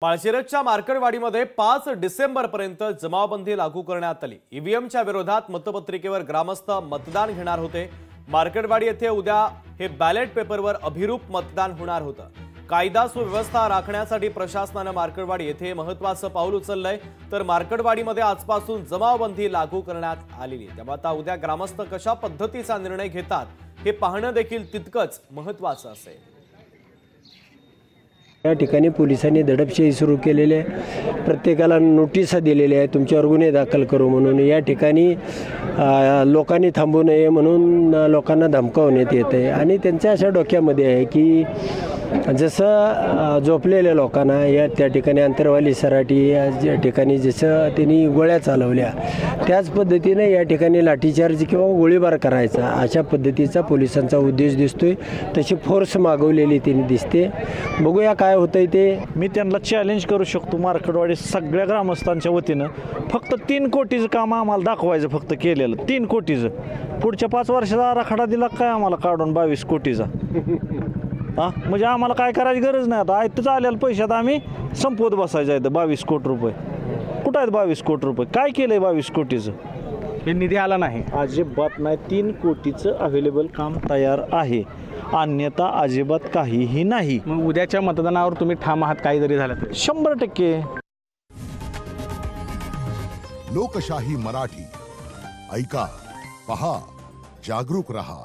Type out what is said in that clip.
माळशिरसच्या मार्कडवाडीमध्ये 5 डिसेंबरपर्यंत जमावबंदी लागू करण्यात आली। ईव्हीएमच्या विरोधात मतपत्रिकेवर ग्रामस्थ मतदान घेणार होते। मार्कडवाडी येथे उद्या हे बॅलेट पेपरवर अभिरूप मतदान होणार होतं। कायदा सुव्यवस्था राखण्यासाठी प्रशासनाने मार्कडवाडी येथे महत्त्वाचं पाऊल उचललंय। तर मार्कडवाडीमध्ये आजपासून जमावबंदी लागू करण्यात आलेली आहे। त्यामुळे आता उद्या ग्रामस्थ कशा पद्धतीचा निर्णय घेतात हे पाहणं देखील तितकंच महत्त्वाचं असेल। या ठिकाणी पोलिसांनी दडपशाही सुरू केलेली आहे। प्रत्येकाला नोटिसा दिलेल्या आहे तुमच्यावर गुन्हे दाखल करू म्हणून। या ठिकाणी लोकांनी थांबू नये म्हणून लोकांना धमकावण्यात येत आहे आणि त्यांच्या अशा डोक्यामध्ये आहे की जसं झोपलेल्या लोकांना या त्या ठिकाणी अंतरवाली सराटी या ठिकाणी जसं त्यांनी गोळ्या चालवल्या त्याच पद्धतीने या ठिकाणी लाठीचार्ज किंवा गोळीबार करायचा अशा पद्धतीचा पोलिसांचा उद्देश दिसतोय। तशी फोर्स मागवलेली त्यांनी दिसते। बघूया काय होतंय ते। मी त्यांना चॅलेंज करू शकतो मार्कडवाडी सगळ्या ग्रामस्थांच्या वतीनं फक्त 3 कोटीचं काम आम्हाला दाखवायचं, फक्त केलेलं 3 कोटीचं। पुढच्या 5 वर्षाचा आराखडा दिला काय आम्हाला काढून 22 कोटीचा। म्हणजे आम्हाला काय करायची गरज नाही। आता आयतच आलेल्या पैशात आम्ही संपवत बसायचं आहे। 22 कोटी रुपये कुठं आहेत? 22 कोटी रुपये काय केलंय 22 कोटीचं? हे निधी आला नाही, अजिबात नाही। 3 कोटीचं अवेलेबल काम तयार आहे, अन्यथा अजिबात काहीही नाही। मग उद्याच्या मतदानावर तुम्ही ठाम आहात काही जरी झालं तरी? 100%। लोकशाही मराठी ऐका, पहा, जागरूक रहा।